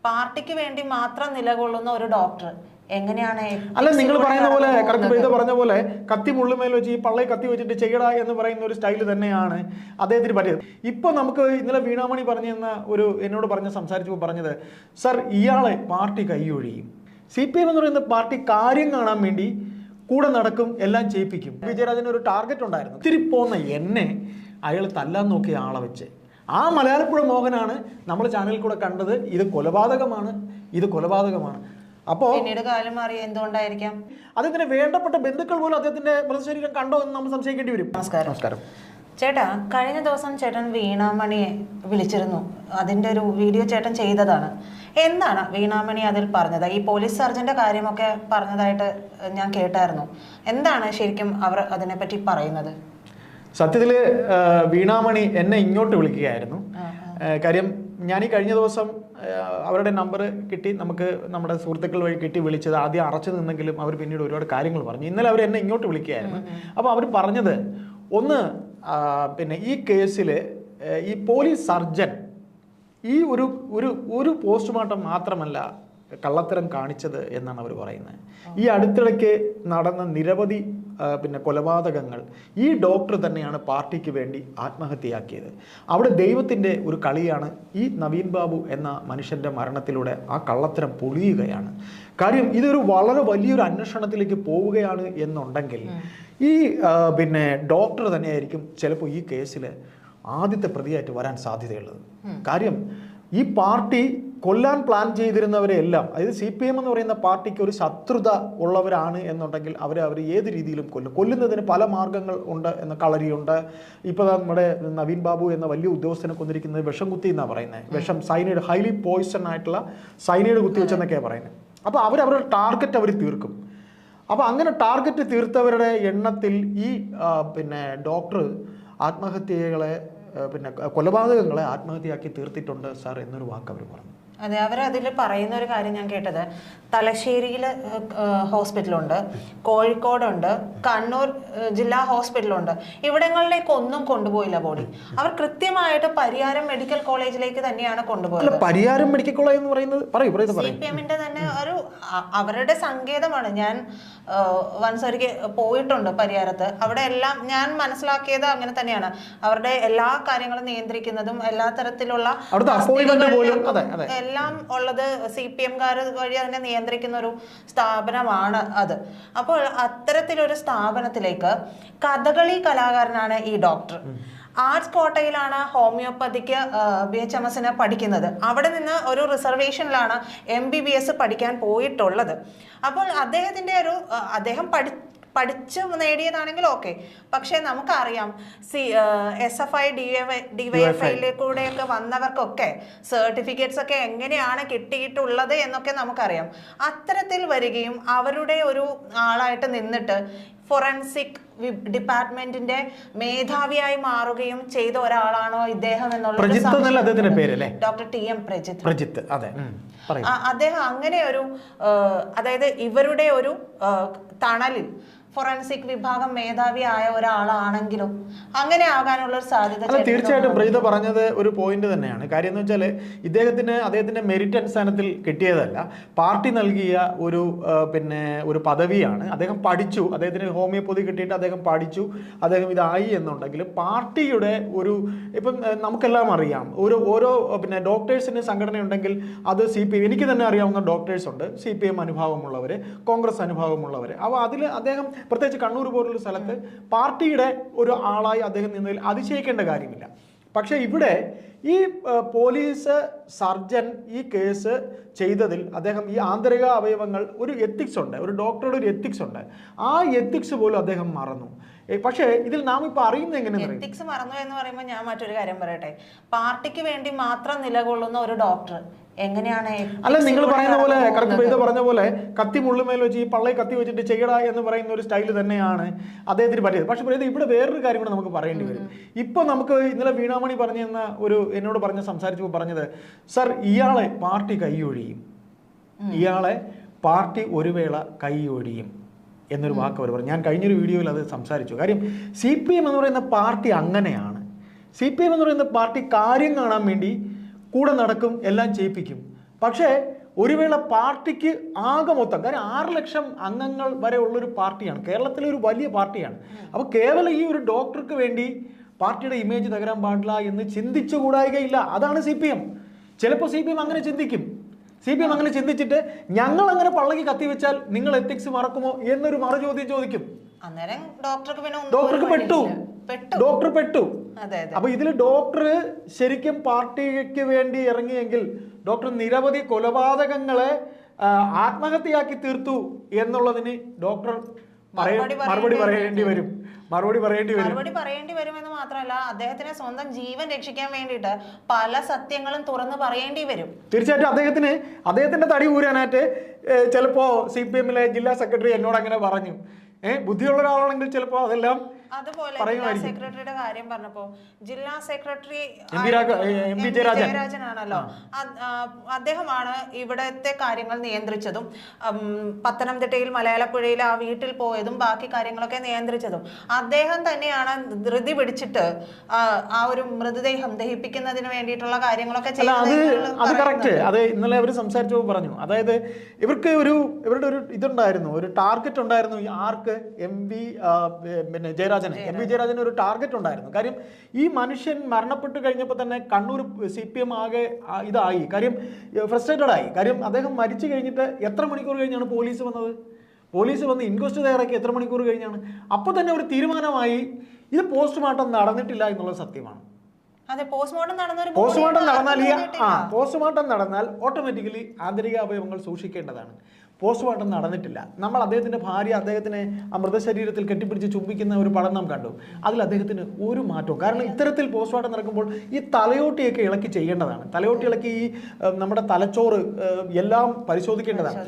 പാർട്ടിക്ക് വേണ്ടി മാത്രം നിലകൊള്ളുന്ന ഒരു ഡോക്ടർ എങ്ങനെയാണ്? അല്ല, നിങ്ങൾ പറയുന്ന പോലെ കറക്റ്റ് പറഞ്ഞ പോലെ കത്തി മുള്ളുമേൽ വെച്ച് ഈ പള്ളയെ കത്തി വെച്ചിട്ട് ചെയ്യടാ എന്ന് പറയുന്ന ഒരു സ്റ്റൈൽ തന്നെയാണ് അദ്ദേഹത്തിന് പറ്റിയത്. ഇപ്പൊ നമുക്ക് ഇന്നലെ വീണാമണി പറഞ്ഞെന്ന എന്നോട് സംസാരിച്ചപ്പോൾ പറഞ്ഞത്, സർ ഇയാളെ പാർട്ടി കൈയൊഴിയും, CPM എന്ന് പറയുന്ന പാർട്ടി കാര്യം കാണാൻ വേണ്ടി കൂടെ നടക്കും, എല്ലാം ചെയ്യിപ്പിക്കും. വിജയരാജന് ഒരു ടാർഗറ്റ് ഉണ്ടായിരുന്നു. ഇത്തിരി പോന്ന എന്നെ അയാൾ തല്ലാൻ നോക്കിയ ആളെ വെച്ച് ആ മലയാളപ്പുഴ മോഹനാണ് നമ്മൾ ചാനലിൽ കൂടെ കണ്ടത്. ഇത് കൊലപാതകമാണ്. അപ്പോൾ പിന്നീട് കാലം മാറി എന്തുകൊണ്ടായിരിക്കാം? അദ്ദേഹത്തിന് വേണ്ടപ്പെട്ട ബന്ധുക്കൾ പോലും അദ്ദേഹത്തിന്റെ മൃതശരീരം കണ്ടോ എന്ന് നമ്മൾ സംശയിക്കേണ്ടി വരും. നമസ്കാരം ചേട്ടാ, കഴിഞ്ഞ ദിവസം ചേട്ടൻ വീണാമണിയെ വിളിച്ചിരുന്നു. അതിന്റെ ഒരു വീഡിയോ ചേട്ടൻ ചെയ്തതാണ്. എന്താണ് വീണാമണി അതിൽ പറഞ്ഞത്? ഈ പോലീസ് സർജന്റെ കാര്യമൊക്കെ പറഞ്ഞതായിട്ട് ഞാൻ കേട്ടായിരുന്നു. എന്താണ് ശരിക്കും അവർ അതിനെപ്പറ്റി പറയുന്നത്? സത്യത്തില് വീണാമണി എന്നെ ഇങ്ങോട്ട് വിളിക്കുകയായിരുന്നു. കാര്യം ഞാൻ ഈ കഴിഞ്ഞ ദിവസം അവരുടെ നമ്പർ കിട്ടി, നമുക്ക് നമ്മുടെ സുഹൃത്തുക്കൾ വഴി കിട്ടി വിളിച്ചത്. ആദ്യം അറച്ചു നിന്നെങ്കിലും അവർ പിന്നീട് ഒരുപാട് കാര്യങ്ങൾ പറഞ്ഞു. ഇന്നലെ അവർ എന്നെ ഇങ്ങോട്ട് വിളിക്കുകയായിരുന്നു. അപ്പോൾ അവർ പറഞ്ഞത്, ഒന്ന് പിന്നെ ഈ കേസിൽ ഈ പോലീസ് സർജൻ ഈ ഒരു പോസ്റ്റ്മോർട്ടം മാത്രമല്ല കള്ളത്തരം കാണിച്ചത് എന്നാണ് അവർ പറയുന്നത്. ഈ അടുത്തിടയ്ക്ക് നടന്ന നിരവധി കൊലപാതകങ്ങൾ ഈ ഡോക്ടർ തന്നെയാണ് പാർട്ടിക്ക് വേണ്ടി ആത്മഹത്യയാക്കിയത്. അവിടെ ദൈവത്തിൻ്റെ ഒരു കളിയാണ്. ഈ നവീൻ ബാബു എന്ന മനുഷ്യൻ്റെ മരണത്തിലൂടെ ആ കള്ളത്തരം പൊളിയുകയാണ്. കാര്യം ഇതൊരു വളരെ വലിയൊരു അന്വേഷണത്തിലേക്ക് പോവുകയാണ് എന്നുണ്ടെങ്കിൽ ഈ ഡോക്ടർ തന്നെയായിരിക്കും ചിലപ്പോൾ ഈ കേസിൽ ആദ്യത്തെ പ്രതിയായിട്ട് വരാൻ സാധ്യതയുള്ളത്. കാര്യം ഈ പാർട്ടി കൊല്ലാൻ പ്ലാൻ ചെയ്തിരുന്നവരെ എല്ലാം, അതായത് CPM എന്ന് പറയുന്ന പാർട്ടിക്ക് ഒരു ശത്രുത ഉള്ളവരാണ് എന്നുണ്ടെങ്കിൽ അവർ ഏത് രീതിയിലും കൊല്ലുന്നതിന് പല മാർഗങ്ങൾ ഉണ്ട്. കളരിയുണ്ട്. ഇപ്പോൾ നമ്മുടെ നവീൻ ബാബു എന്ന വലിയ ഉദ്യോഗസ്ഥനെ കൊന്നിരിക്കുന്നത് വിഷം കുത്തി എന്നാണ് പറയുന്നത്. വിഷം, സൈനൈഡ്, ഹൈലി പോയിസൺ ആയിട്ടുള്ള സൈനൈഡ് കുത്തി വെച്ചെന്നൊക്കെയാണ് പറയുന്നത്. അപ്പോൾ അവരുടെ ടാർഗറ്റ് അവർ തീർക്കും. അപ്പോൾ അങ്ങനെ ടാർഗറ്റ് തീർത്തവരുടെ എണ്ണത്തിൽ ഈ ഡോക്ടർ ആത്മഹത്യകളെ കൊലപാതകങ്ങളെ ആത്മഹത്യയാക്കി തീർത്തിട്ടുണ്ട് സാർ എന്നൊരു വാക്ക് അവർ പറഞ്ഞു. അതെ, അവരതിൽ പറയുന്ന ഒരു കാര്യം ഞാൻ കേട്ടത്, തലശ്ശേരിയിൽ ഹോസ്പിറ്റലുണ്ട്, കോഴിക്കോടുണ്ട്, കണ്ണൂർ ജില്ലാ ഹോസ്പിറ്റലുണ്ട്. ഇവിടങ്ങളിലേക്ക് ഒന്നും കൊണ്ടുപോയില്ല ബോഡി. അവർ കൃത്യമായിട്ട് പരിയാരം മെഡിക്കൽ കോളേജിലേക്ക് തന്നെയാണ് കൊണ്ടുപോയത്. പരിയാരം മെഡിക്കൽ കോളേജ് എന്ന് പറയുന്നത് CPMന്റെ തന്നെ ഒരു അവരുടെ സങ്കേതമാണ്. ഞാൻ വൺസ് ഒരിക്കൽ പോയിട്ടുണ്ട് പരിയാരത്ത്. അവിടെ എല്ലാം ഞാൻ മനസ്സിലാക്കിയത് അങ്ങനെ തന്നെയാണ്. അവരുടെ എല്ലാ കാര്യങ്ങളും നിയന്ത്രിക്കുന്നതും എല്ലാ തരത്തിലുള്ള എല്ലാം ഉള്ളത് CPMകാർ വഴി അതിനെ നിയന്ത്രിക്കുന്ന ഒരു സ്ഥാപനമാണ് അത്. അപ്പോൾ അത്തരത്തിലൊരു സ്ഥാപനത്തിലേക്ക് കഥകളി കലാകാരനാണ് ഈ ഡോക്ടർ. ആർട്സ് കോട്ടയിലാണ് ഹോമിയോപ്പതിക്ക് BHMS പഠിക്കുന്നത്. അവിടെ നിന്ന് ഒരു റിസർവേഷനിലാണ് MBBS പഠിക്കാൻ പോയിട്ടുള്ളത്. അപ്പോൾ അദ്ദേഹം പഠിച്ച് നേടിയതാണെങ്കിൽ ഓക്കെ. പക്ഷെ നമുക്കറിയാം SFI DYFIയിലേക്കൂടെയൊക്കെ വന്നവർക്കൊക്കെ സർട്ടിഫിക്കറ്റ്സ് ഒക്കെ എങ്ങനെയാണ് കിട്ടിയിട്ടുള്ളത് എന്നൊക്കെ നമുക്കറിയാം. അത്തരത്തിൽ വരികയും അവരുടെ ഒരു ആളായിട്ട് നിന്നിട്ട് ഫോറൻസിക് ഡിപ്പാർട്ട്മെന്റിന്റെ മേധാവിയായി മാറുകയും ചെയ്ത ഒരാളാണോ ഇദ്ദേഹം എന്നുള്ള ഡോക്ടർ TM പ്രജിത്ത്. അദ്ദേഹം അങ്ങനെ ഒരു അതായത് ഇവരുടെ ഒരു തണലിൽ ഫോറൻസിക് വിഭാഗം മേധാവിയായ ഒരാളാണെങ്കിലും അങ്ങനെ ആകാനുള്ള ഒരു സാധ്യത തീർച്ചയായിട്ടും പ്രജിത പറഞ്ഞത് ഒരു പോയിന്റ് തന്നെയാണ്. കാര്യം എന്ന് വെച്ചാൽ അദ്ദേഹത്തിന്റെ മെറിറ്റ് അടിസ്ഥാനത്തിൽ കിട്ടിയതല്ല, പാർട്ടി നൽകിയ ഒരു പദവിയാണ്. അദ്ദേഹം പഠിച്ചു, അദ്ദേഹത്തിന് ഹോമിയോപ്പതി കിട്ടിയിട്ട് അദ്ദേഹം പഠിച്ചു, അദ്ദേഹം ഇതായി എന്നുണ്ടെങ്കിൽ പാർട്ടിയുടെ ഇപ്പം നമുക്കെല്ലാം അറിയാം, ഓരോ ഡോക്ടേഴ്സിന് സംഘടന ഉണ്ടെങ്കിൽ അത് CPM, എനിക്ക് തന്നെ അറിയാവുന്ന ഡോക്ടേഴ്സ് ഉണ്ട്, CPM അനുഭാവമുള്ളവർ, കോൺഗ്രസ് അനുഭാവമുള്ളവർ. അപ്പോൾ അതിൽ അദ്ദേഹം പ്രത്യേകിച്ച് കണ്ണൂർ പോലുള്ള സ്ഥലത്ത് പാർട്ടിയുടെ ഒരു ആളായി അദ്ദേഹം നിന്നതിൽ അതിശയിക്കേണ്ട കാര്യമില്ല. പക്ഷേ ഇവിടെ ഈ പോലീസ് സർജൻ ഈ കേസ് ചെയ്തതിൽ അദ്ദേഹം ഈ ആന്തരിക അവയവങ്ങൾ ഒരു എത്തിക്സ് ഉണ്ട്, ഒരു ഡോക്ടറുടെ ഒരു എത്തിക്സ് ഉണ്ട്. ആ എത്തിക്സ് പോലും അദ്ദേഹം മറന്നു. പക്ഷേ ഇതിൽ നാം ഇപ്പൊ അറിയുന്നത് എങ്ങനെയാണ്? എത്തിക്സ് മറന്നു എന്ന് പറയുമ്പോൾ ഞാൻ മറ്റൊരു കാര്യം പറയട്ടെ. പാർട്ടിക്ക് വേണ്ടി മാത്രം നിലകൊള്ളുന്ന ഒരു ഡോക്ടർ എങ്ങനെയാണ്? അല്ല, നിങ്ങൾ പറയുന്ന പോലെ കറക്റ്റ് പറഞ്ഞ പോലെ കത്തി മുള്ളുമേൽ വെച്ച് ഈ പള്ളയെ കത്തി വെച്ചിട്ട് ചെയ്യടാ എന്ന് പറയുന്ന ഒരു സ്റ്റൈൽ തന്നെയാണ് അദ്ദേഹത്തിന് പറ്റിയത്. പക്ഷെ ഇവിടെ വേറൊരു കാര്യം കൂടെ നമുക്ക് പറയേണ്ടി വരും. ഇപ്പൊ നമുക്ക് ഇന്നലെ വീണാമണി എന്നോട് സംസാരിച്ചപ്പോൾ പറഞ്ഞത്, സർ ഇയാളെ പാർട്ടി കൈയൊഴിയും, ഇയാളെ പാർട്ടി ഒരു വേള കൈയൊഴിയും എന്നൊരു വാക്ക് അവർ പറഞ്ഞു. ഞാൻ കഴിഞ്ഞൊരു വീഡിയോയിൽ അത് സംസാരിച്ചു. കാര്യം CPM എന്ന് പറയുന്ന പാർട്ടി അങ്ങനെയാണ്. CPM എന്ന് പറയുന്ന പാർട്ടി കാര്യം കാണാൻ വേണ്ടി കൂടെ നടക്കും, എല്ലാം ചെയ്യിപ്പിക്കും. പക്ഷേ ഒരു വേള പാർട്ടിക്ക് ആകെ മൊത്തം, കാരണം 6 ലക്ഷം അംഗങ്ങൾ വരെ ഉള്ളൊരു പാർട്ടിയാണ്, കേരളത്തിലെ ഒരു വലിയ പാർട്ടിയാണ്. അപ്പോൾ കേവലം ഈ ഒരു ഡോക്ടർക്ക് വേണ്ടി പാർട്ടിയുടെ ഇമേജ് തകരാൻ പാടില്ല എന്ന് ചിന്തിച്ചുകൂടായികയില്ല. അതാണ് CPM. ചിലപ്പോൾ CPM അങ്ങനെ ചിന്തിക്കും. CPM അങ്ങനെ ചിന്തിച്ചിട്ട് ഞങ്ങൾ അങ്ങനെ പള്ളക്ക് കത്തിവെച്ചാൽ നിങ്ങൾ എത്തിക്സ് മറക്കുമോ എന്നൊരു മറുചോദ്യം ചോദിക്കും. അന്നേരം ഡോക്ടർക്ക് ഡോക്ടർ പെട്ടു. അതെ. അപ്പൊ ഇതിൽ ഡോക്ടർ ശരിക്കും പാർട്ടിക്ക് വേണ്ടി ഇറങ്ങിയെങ്കിൽ ഡോക്ടർ നിരവധി കൊലപാതകങ്ങളെ ആത്മഹത്യയാക്കി തീർത്തു എന്നുള്ളതിന് ഡോക്ടർ മറുപടി പറയേണ്ടി വരും എന്ന് മാത്രമല്ല, അദ്ദേഹത്തിന് സ്വന്തം ജീവൻ രക്ഷിക്കാൻ വേണ്ടിയിട്ട് പല സത്യങ്ങളും തുറന്നു പറയേണ്ടി വരും. തീർച്ചയായിട്ടും അദ്ദേഹത്തിന്റെ തടി ഊരാനായിട്ട് ചിലപ്പോ CPM-ലെ ജില്ലാ സെക്രട്ടറി എന്നോട് അങ്ങനെ പറഞ്ഞു. ബുദ്ധിയുള്ള ഒരാളാണെങ്കിൽ ചിലപ്പോ അതെല്ലാം. അതുപോലെ ജില്ലാ സെക്രട്ടറിയുടെ കാര്യം പറഞ്ഞപ്പോ, ജില്ലാ സെക്രട്ടറി MP ജയരാജനാണല്ലോ, അദ്ദേഹമാണ് ഇവിടത്തെ കാര്യങ്ങൾ നിയന്ത്രിച്ചതും പത്തനംതിട്ടയിൽ മലയാളപ്പുഴയിൽ ആ വീട്ടിൽ പോയതും ബാക്കി കാര്യങ്ങളൊക്കെ നിയന്ത്രിച്ചതും അദ്ദേഹം തന്നെയാണ്. ധൃതി പിടിച്ചിട്ട് ആ ഒരു മൃതദേഹം ദഹിപ്പിക്കുന്നതിന് വേണ്ടിയിട്ടുള്ള കാര്യങ്ങളൊക്കെ അത് കറക്റ്റ്. അത് ഇന്നലെ അവർ സംസാരിച്ചപ്പോൾ പറഞ്ഞു. അതായത് ഇവരുടെ ഒരു ഇതുണ്ടായിരുന്നു, ഒരു ടാർഗറ്റ് ഉണ്ടായിരുന്നു. ആർക്ക്? MP ജയരാജന് ഒരു ടാർഗറ്റ് ഉണ്ടായിരുന്നു. കാര്യം ഈ മനുഷ്യൻ മരണപ്പെട്ട് കഴിഞ്ഞപ്പോൾ തന്നെ കണ്ണൂർ CPM ആകെ ഇതായി. കാര്യം ഫ്രസ്ട്രേറ്റഡ് ആയി. കാര്യം അദ്ദേഹം മരിച്ചു കഴിഞ്ഞിട്ട് എത്ര മണിക്കൂർ കഴിഞ്ഞാണ് പോലീസ് വന്നത്? പോലീസ് വന്ന് ഇൻക്വസ്റ്റ് തയ്യാറാക്കി എത്ര മണിക്കൂർ കഴിഞ്ഞാണ്? അപ്പോൾ തന്നെ ഒരു തീരുമാനമായി ഇത് പോസ്റ്റ്മോർട്ടം നടന്നിട്ടില്ല എന്നുള്ളത് സത്യമാണ്. പോസ്റ്റ്മോർട്ടം നടന്നാൽ ഓട്ടോമാറ്റിക്കലി ആന്തരിക അവയവങ്ങൾ സൂക്ഷിക്കേണ്ടതാണ്. പോസ്റ്റ്മോർട്ടം നടന്നിട്ടില്ല. നമ്മൾ അദ്ദേഹത്തിന്റെ ഭാര്യ അദ്ദേഹത്തിനെ ആ മൃതശരീരത്തിൽ കെട്ടിപ്പിടിച്ച് ചുംബിക്കുന്ന ഒരു പടം നാം കണ്ടു. അതിൽ അദ്ദേഹത്തിന് ഒരു മാറ്റവും. കാരണം ഇത്തരത്തിൽ പോസ്റ്റ്മോർട്ടം നടക്കുമ്പോൾ ഈ തലയോട്ടിയൊക്കെ ഇളക്കി ചെയ്യേണ്ടതാണ്. തലയോട്ടി ഇളക്കി ഈ നമ്മുടെ തലച്ചോറ് എല്ലാം പരിശോധിക്കേണ്ടതാണ്.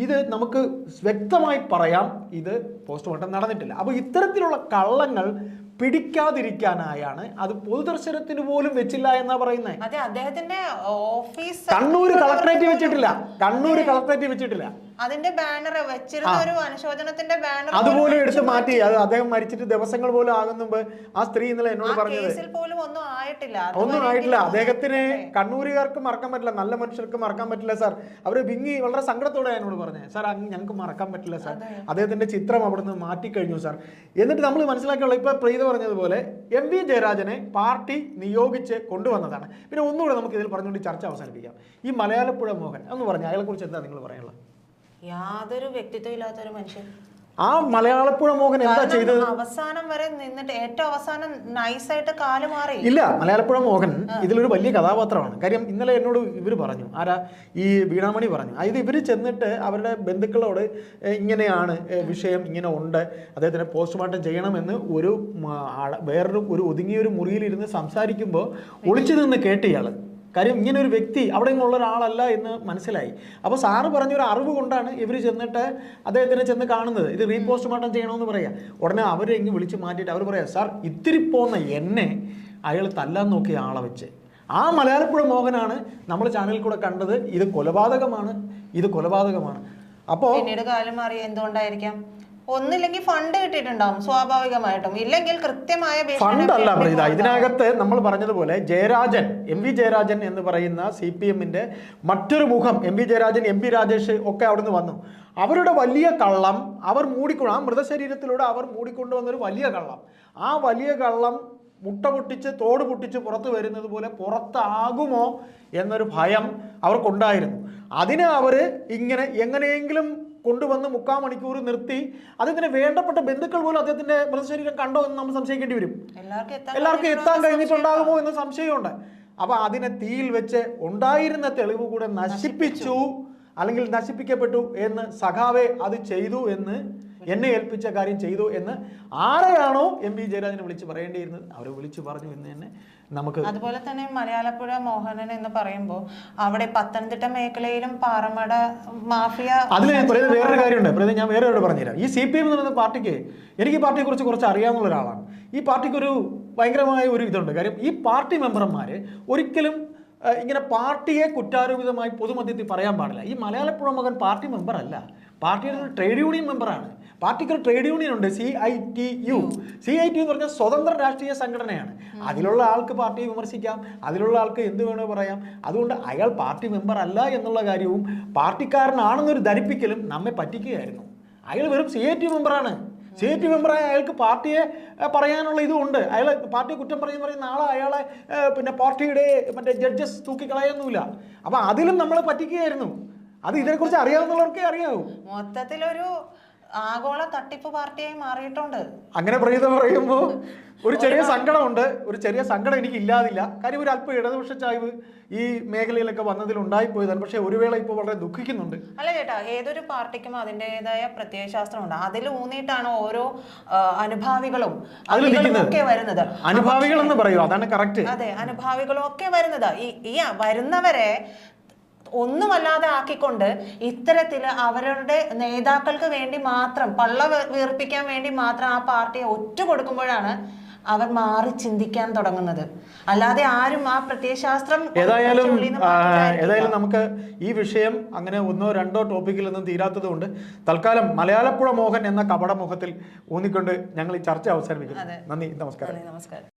ഇത് നമുക്ക് വ്യക്തമായി പറയാം, ഇത് പോസ്റ്റ്മോർട്ടം നടന്നിട്ടില്ല. അപ്പോൾ ഇത്തരത്തിലുള്ള കള്ളങ്ങൾ പിടിക്കാതിരിക്കാനായാണ് അത് പൊതുദർശനത്തിന് പോലും വെച്ചില്ല എന്നാ പറയുന്നത്. കണ്ണൂർ കളക്ടറേറ്റ് വെച്ചിട്ടില്ല. അതിന്റെ ബാനർ വെച്ചിരുന്ന ഒരു അനുശോചനത്തിന്റെ ബാനർ അതുപോലും എടുത്ത് മാറ്റി. അത് അദ്ദേഹം മരിച്ചിട്ട് ദിവസങ്ങൾ പോലും ആകുന്ന മുമ്പ് ആ സ്ത്രീ ഇന്നലെ എന്നോട് പറഞ്ഞത് ഒന്നും ആയിട്ടില്ല. അദ്ദേഹത്തിന് കണ്ണൂരുകാർക്ക് മറക്കാൻ പറ്റില്ല, നല്ല മനുഷ്യർക്ക് മറക്കാൻ പറ്റില്ല സാർ. അവര് വിങ്ങി വളരെ സങ്കടത്തോടെ എന്നോട് പറഞ്ഞത്, സാർ ഞങ്ങൾക്ക് മറക്കാൻ പറ്റില്ല സാർ, അദ്ദേഹത്തിന്റെ ചിത്രം അവിടുന്ന് മാറ്റിക്കഴിഞ്ഞു സാർ. എന്നിട്ട് നമ്മൾ മനസ്സിലാക്കിയുള്ള ഇപ്പൊ പ്രീത പറഞ്ഞതുപോലെ MP ജയരാജനെ പാർട്ടി നിയോഗിച്ച് കൊണ്ടുവന്നതാണ്. പിന്നെ ഒന്നുകൂടെ നമുക്ക് ഇതിൽ പറഞ്ഞുകൊണ്ട് ചർച്ച അവസാനിപ്പിക്കാം. ഈ മലയാളപ്പുഴ മോഹൻ എന്ന് പറഞ്ഞ അയാളെ കുറിച്ച് എന്താ നിങ്ങൾ പറയാനുള്ളത്? യാതൊരു വ്യക്തിത്വം ഇല്ലാത്തൊരു മനുഷ്യൻ. ആ മലയാളപ്പുഴ മോഹൻ എന്താ ചെയ്തത്? അവസാനം വരെ നിന്നിട്ട് ഏറ്റവും അവസാനം നൈസായിട്ട് കാല് മാറി. ഇല്ല, മലയാളപ്പുഴ മോഹൻ ഇതിലൊരു വലിയ കഥാപാത്രമാണ്. കാര്യം ഇന്നലെ എന്നോട് ഇവർ പറഞ്ഞു, ആരാ ഈ വീണാമണി പറഞ്ഞു, അതായത് ഇവർ ചെന്നിട്ട് അവരുടെ ബന്ധുക്കളോട് ഇങ്ങനെയാണ് വിഷയം, ഇങ്ങനെ ഉണ്ട്, അദ്ദേഹത്തിന് പോസ്റ്റ്മോർട്ടം ചെയ്യണമെന്ന് വേറൊരു ഒതുങ്ങിയൊരു മുറിയിലിരുന്ന് സംസാരിക്കുമ്പോൾ ഒളിച്ചു നിന്ന് കേട്ട ഇയാള്. കാര്യം ഇങ്ങനെ ഒരു വ്യക്തി അവിടെ ഉള്ള ഒരാളല്ല എന്ന് മനസ്സിലായി. അപ്പോൾ സാറ് പറഞ്ഞൊരു അറിവ് കൊണ്ടാണ് ഇവർ ചെന്നിട്ട് അദ്ദേഹത്തിനെ ചെന്ന് കാണുന്നത്. ഇത് റീപോസ്റ്റ്മോർട്ടം ചെയ്യണമെന്ന് പറയാം. ഉടനെ അവരെ ഇങ്ങ് വിളിച്ച് മാറ്റിയിട്ട് അവർ പറയാം, സാർ ഇത്തിരി പോന്ന എന്നെ അയാൾ തല്ലാൻ നോക്കിയ ആളെ വെച്ച്. ആ മലയാളപ്പുഴ മോഹനാണ് നമ്മൾ ചാനലിൽ കൂടെ കണ്ടത്. ഇത് കൊലപാതകമാണ്. അപ്പോൾ പിന്നീട് കാലം മാറി എന്തുകൊണ്ടായിരിക്കാം? ഒന്നില്ലെങ്കിൽ ഫണ്ട് കിട്ടിയിട്ടുണ്ടാവും സ്വാഭാവികമായിട്ടും, ഇല്ലെങ്കിൽ കൃത്യമായ ഫണ്ട് അല്ല പ്രീത. ഇതിനകത്ത് നമ്മൾ പറഞ്ഞതുപോലെ ജയരാജൻ, MP ജയരാജൻ എന്ന് പറയുന്ന CPM-ന്റെ മറ്റൊരു മുഖം, MP ജയരാജൻ, MP രാജേഷ് ഒക്കെ അവിടുന്ന് വന്നു. അവരുടെ വലിയ കള്ളം അവർ ആ മൃതശരീരത്തിലൂടെ അവർ മൂടിക്കൊണ്ടുവന്നൊരു വലിയ കള്ളം, ആ വലിയ കള്ളം മുട്ട പൊട്ടിച്ച് തോട് പൊട്ടിച്ച് പുറത്ത് വരുന്നത് പോലെ പുറത്താകുമോ എന്നൊരു ഭയം അവർക്കുണ്ടായിരുന്നു. അതിന് അവർ ഇങ്ങനെ എങ്ങനെയെങ്കിലും കൊണ്ടുവന്ന് 3/4 മണിക്കൂർ നിർത്തി അദ്ദേഹത്തിന് വേണ്ടപ്പെട്ട ബന്ധുക്കൾ പോലും അദ്ദേഹത്തിന്റെ മൃതശരീരം കണ്ടോ എന്ന് നമ്മൾ സംശയിക്കേണ്ടി വരും. എല്ലാവർക്കും എത്താൻ കഴിഞ്ഞിട്ടുണ്ടാകുമോ എന്ന് സംശയമുണ്ട്. അപ്പൊ അതിനെ തീയിൽ വെച്ച് ഉണ്ടായിരുന്ന തെളിവ് കൂടെ നശിപ്പിച്ചു, അല്ലെങ്കിൽ നശിപ്പിക്കപ്പെട്ടു എന്ന് സഖാവെ അത് ചെയ്തു എന്ന് എന്നെ ഏൽപ്പിച്ച കാര്യം ചെയ്തു എന്ന് ആരെയാണോ MP ജയരാജനെ വിളിച്ച് പറയേണ്ടിയിരുന്നത് അവർ വിളിച്ചു പറഞ്ഞു എന്ന് തന്നെ നമുക്ക്. അതുപോലെ തന്നെ മലയാളപ്പുഴ മോഹനൻ എന്ന് പറയുമ്പോൾ അവിടെ പത്തനംതിട്ട മേഖലയിലും പാറമട മാഫിയ. അതിൽ വേറൊരു കാര്യമുണ്ട്, ഞാൻ വേറെ പറഞ്ഞുതരാം. ഈ CPM എന്ന് പറയുന്ന പാർട്ടിക്ക്, എനിക്ക് ഈ പാർട്ടിയെ കുറിച്ച് കുറച്ച് അറിയാവുന്ന ഒരാളാണ്. ഈ പാർട്ടിക്കൊരു ഭയങ്കരമായ ഒരു ഇതുണ്ട്. കാര്യം ഈ പാർട്ടി മെമ്പർമാർ ഒരിക്കലും ഇങ്ങനെ പാർട്ടിയെ കുറ്റാരോപിതമായി പൊതുമധ്യത്തിൽ പറയാൻ പാടില്ല. ഈ മലയാളപ്പുഴ മോഹൻ പാർട്ടി മെമ്പർ അല്ല, പാർട്ടിയുടെ ഒരു ട്രേഡ് യൂണിയൻ മെമ്പറാണ്. പാർട്ടിക്ക് ഒരു ട്രേഡ് യൂണിയൻ ഉണ്ട്, CITU. CITU എന്ന് പറഞ്ഞാൽ സ്വതന്ത്ര രാഷ്ട്രീയ സംഘടനയാണ്. അതിലുള്ള ആൾക്ക് പാർട്ടിയെ വിമർശിക്കാം, അതിലുള്ള ആൾക്ക് എന്ത് വേണോ പറയാം. അതുകൊണ്ട് അയാൾ പാർട്ടി മെമ്പർ അല്ല എന്നുള്ള കാര്യവും പാർട്ടിക്കാരനാണെന്നൊരു ധരിപ്പിക്കലും നമ്മെ പറ്റിക്കുകയായിരുന്നു. അയാൾ വെറും CITU മെമ്പറാണ്. CITU മെമ്പറായ അയാൾക്ക് പാർട്ടിയെ പറയാനുള്ള ഇതുമുണ്ട്. അയാൾ പാർട്ടിയെ കുറ്റം പറയും നാളെ അയാളെ പിന്നെ പാർട്ടിയുടെ മറ്റേ ജഡ്ജസ് തൂക്കിക്കളയൊന്നുമില്ല. അപ്പം അതിലും നമ്മൾ പറ്റിക്കുകയായിരുന്നു. അത് ഇതിനെക്കുറിച്ച് അറിയാവുന്നവർക്കേ അറിയാവൂ. മൊത്തത്തിലൊരു ആഗോള തട്ടിപ്പ് പാർട്ടിയായി മാറിയിട്ടുണ്ട്. അങ്ങനെ പറയുമ്പോൾ ഒരു ചെറിയ സങ്കടമുണ്ട്. ഒരു ചെറിയ സങ്കടം എനിക്ക് ഇല്ലാതില്ല. കാര്യം ഒരു അല്പം ഇടതുപക്ഷ ചായ്വ് ഈ മേഖലയിലൊക്കെ വന്നതിൽ ഉണ്ടായിപ്പോയതാണ്. പക്ഷെ ഒരു വേള ഇപ്പോൾ വളരെ ദുഃഖിക്കുന്നുണ്ട്. അല്ല ചേട്ടാ, ഏതൊരു പാർട്ടിക്കും അതിൻ്റെതായ പ്രത്യയശാസ്ത്രമുണ്ട്. അതിൽ ഊന്നിയിട്ടാണ് ഓരോ അനുഭാവികളും ഒക്കെ വരുന്നത്. അനുഭാവികൾ എന്ന് പറയൂ, അതാണ് കറക്റ്റ്. അതെ, അനുഭാവികളും ഒക്കെ വരുന്നത്. ഈ വരുന്നവരെ ഒന്നുമല്ലാതെ ആക്കിക്കൊണ്ട് ഇത്തരത്തിൽ അവരുടെ നേതാക്കൾക്ക് വേണ്ടി മാത്രം പള്ള വീർപ്പിക്കാൻ വേണ്ടി മാത്രം ആ പാർട്ടിയെ ഒറ്റ കൊടുക്കുമ്പോഴാണ് അവർ മാറി ചിന്തിക്കാൻ തുടങ്ങുന്നത്. അല്ലാതെ ആരും ആ പ്രത്യയശാസ്ത്രം ഏതായാലും നമുക്ക് ഈ വിഷയം അങ്ങനെ 1 or 2 ടോപ്പിക്കിലൊന്നും തീരാത്തത് കൊണ്ട് തൽക്കാലം മലയാളപ്പുഴ മോഹൻ എന്ന കപടമുഖത്തിൽ ഊന്നിക്കൊണ്ട് ഞങ്ങൾ ഈ ചർച്ച അവസാനിപ്പിക്കുന്നു. നന്ദി, നമസ്കാരം.